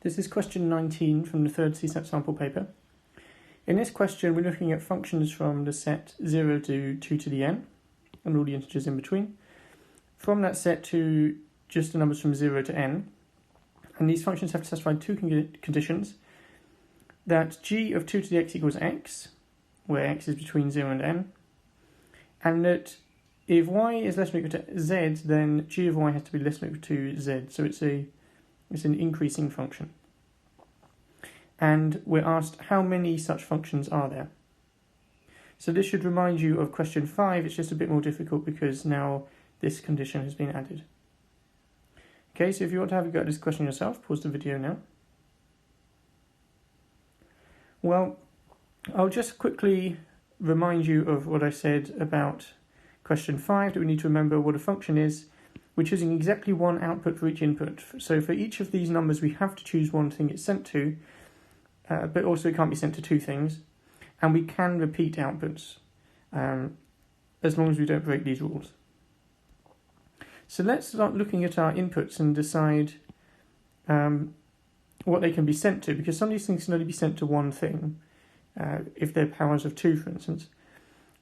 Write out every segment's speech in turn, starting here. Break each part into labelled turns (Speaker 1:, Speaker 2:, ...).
Speaker 1: This is question 19 from the third CSAT sample paper. In this question, we're looking at functions from the set 0 to 2 to the n, and all the integers in between, from that set to just the numbers from 0 to n. And these functions have to satisfy two conditions, that g of 2 to the x equals x, where x is between 0 and n, and that if y is less than or equal to z, then g of y has to be less than or equal to z, so it's an increasing function. And we're asked how many such functions are there. So this should remind you of question 5, it's just a bit more difficult because now this condition has been added. Okay, so if you want to have a go at this question yourself, pause the video now. Well, I'll just quickly remind you of what I said about question 5, that we need to remember what a function is. We're choosing exactly one output for each input. So for each of these numbers, we have to choose one thing it's sent to, but also it can't be sent to two things. And we can repeat outputs, as long as we don't break these rules. So let's start looking at our inputs and decide what they can be sent to, because some of these things can only be sent to one thing, if they're powers of 2, for instance.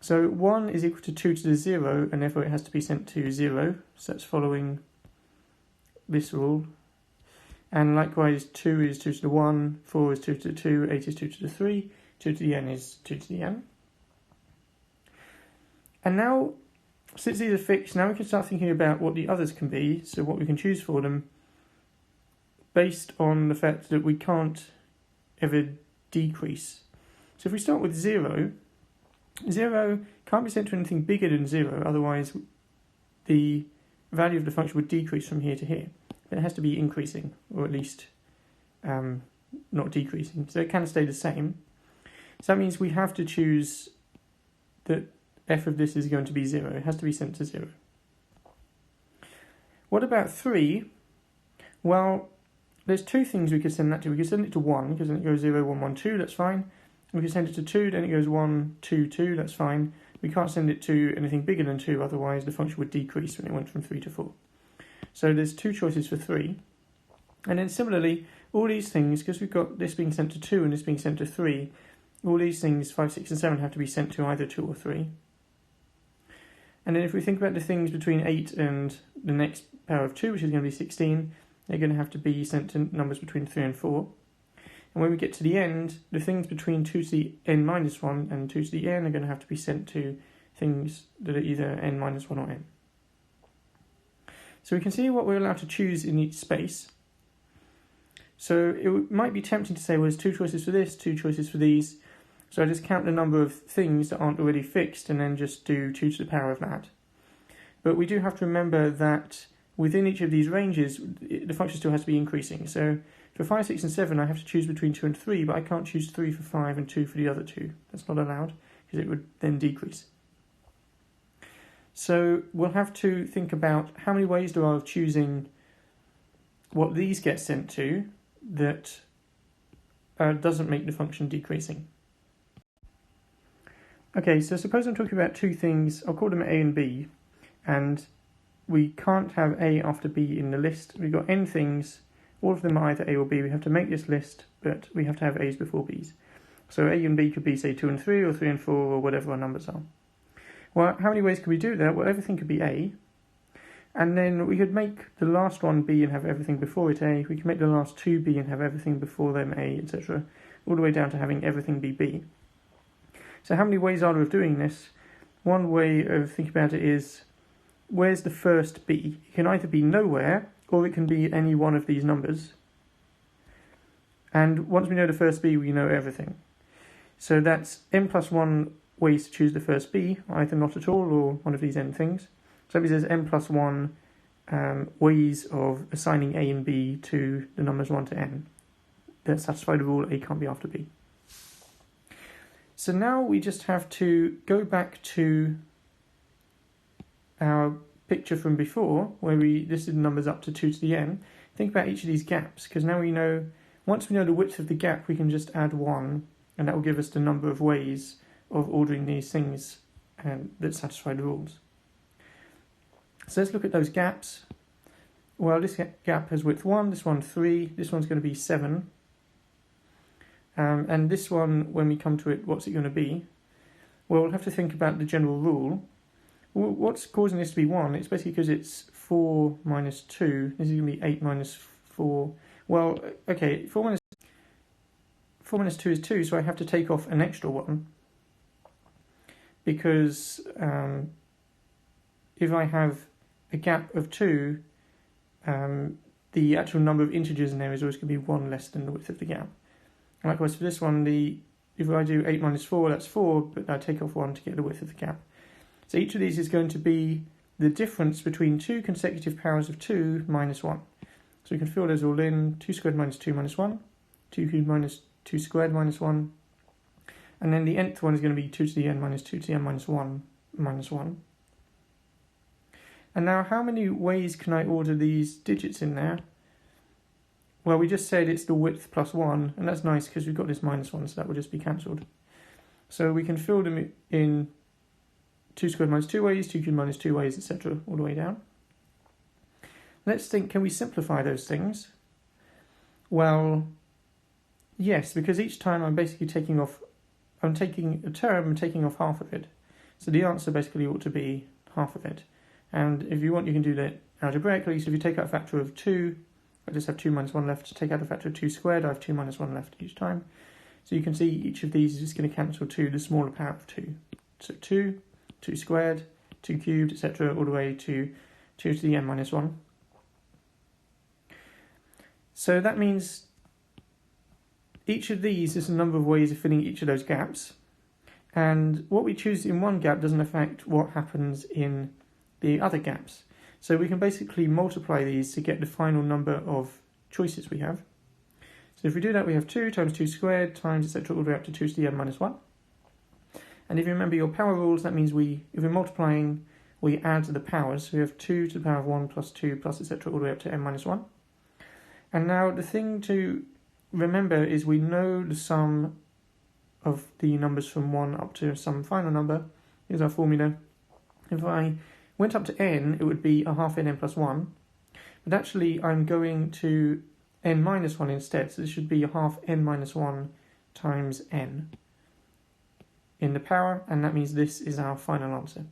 Speaker 1: So 1 is equal to 2 to the 0, and therefore it has to be sent to 0, so that's following this rule. And likewise 2 is 2 to the 1, 4 is 2 to the 2, 8 is 2 to the 3, 2 to the n is 2 to the n. And now, since these are fixed, now we can start thinking about what the others can be, so what we can choose for them, based on the fact that we can't ever decrease. So if we start with 0, 0 can't be sent to anything bigger than 0, otherwise the value of the function would decrease from here to here. But it has to be increasing, or at least not decreasing, so it can stay the same. So that means we have to choose that f of this is going to be 0, it has to be sent to 0. What about 3? Well, there's two things we could send that to. We could send it to 1, because then it goes 0, 1, 1, 2, that's fine. We can send it to 2, then it goes 1, 2, 2, that's fine. We can't send it to anything bigger than 2, otherwise the function would decrease when it went from 3 to 4. So there's two choices for 3. And then similarly, all these things, because we've got this being sent to 2 and this being sent to 3, all these things, 5, 6 and 7, have to be sent to either 2 or 3. And then if we think about the things between 8 and the next power of 2, which is going to be 16, they're going to have to be sent to numbers between 3 and 4. And when we get to the end, the things between 2 to the n minus 1 and 2 to the n are going to have to be sent to things that are either n minus 1 or n. So we can see what we're allowed to choose in each space. So it might be tempting to say, well, there's two choices for this, two choices for these. So I just count the number of things that aren't already fixed and then just do 2 to the power of that. But we do have to remember that within each of these ranges, the function still has to be increasing. So for 5, 6 and 7, I have to choose between 2 and 3, but I can't choose 3 for 5 and 2 for the other two. That's not allowed, because it would then decrease. So we'll have to think about how many ways there are of choosing what these get sent to that doesn't make the function decreasing. Okay, so suppose I'm talking about two things, I'll call them A and B, and we can't have A after B in the list. We've got n things, all of them are either A or B. We have to make this list, but we have to have A's before B's. So A and B could be, say, 2 and 3, or 3 and 4, or whatever our numbers are. Well, how many ways can we do that? Well, everything could be A, and then we could make the last one B and have everything before it A. We can make the last two B and have everything before them A, etc., all the way down to having everything be B. So how many ways are there of doing this? One way of thinking about it is, where's the first B? It can either be nowhere, or it can be any one of these numbers. And once we know the first B, we know everything. So that's n plus 1 ways to choose the first B, either not at all or one of these n things. So that means there's n plus 1 ways of assigning A and B to the numbers 1 to n that satisfy the rule A can't be after B. So now we just have to go back to our picture from before, where we listed the numbers up to 2 to the n. Think about each of these gaps, because now we know, once we know the width of the gap, we can just add 1, and that will give us the number of ways of ordering these things that satisfy the rules. So let's look at those gaps. Well, this gap has width 1, this one 3, this one's going to be 7. And this one, when we come to it, what's it going to be? Well, we'll have to think about the general rule. What's causing this to be 1? It's basically because it's 4 minus 2. This is going to be 8 minus 4. Well, okay, 4 minus 2 is 2, so I have to take off an extra 1. Because if I have a gap of 2, the actual number of integers in there is always going to be 1 less than the width of the gap. And likewise for this one, if I do 8 minus 4, that's 4, but I take off 1 to get the width of the gap. So each of these is going to be the difference between two consecutive powers of 2 minus 1. So we can fill those all in. 2 squared minus 2 minus 1, 2 cubed minus 2 squared minus 1, and then the nth one is going to be 2 to the n minus 2 to the n minus 1 minus 1. And now how many ways can I order these digits in there? Well, we just said it's the width plus 1, and that's nice because we've got this minus 1, so that will just be cancelled. So we can fill them in 2 squared minus 2 ways, 2 cubed minus 2 ways, etc., all the way down. Let's think, can we simplify those things? Well, yes, because each time I'm basically taking a term and taking off half of it. So the answer basically ought to be half of it. And if you want, you can do that algebraically. So if you take out a factor of 2, I just have 2 minus 1 left. To take out a factor of 2 squared, I have 2 minus 1 left each time. So you can see each of these is just going to cancel to the smaller power of 2. So 2, 2 squared, 2 cubed, etc., all the way to 2 to the n minus 1. So that means each of these is a number of ways of filling each of those gaps. And what we choose in one gap doesn't affect what happens in the other gaps. So we can basically multiply these to get the final number of choices we have. So if we do that, we have 2 times 2 squared times etc. all the way up to 2 to the n minus 1. And if you remember your power rules, that means if we're multiplying, we add the powers. So we have 2 to the power of 1 plus 2 plus etc. all the way up to n minus 1. And now the thing to remember is we know the sum of the numbers from 1 up to some final number. Here's our formula. If I went up to n, it would be a half n plus 1. But actually I'm going to n minus 1 instead, so this should be a half n minus 1 times n in the power, and that means this is our final answer.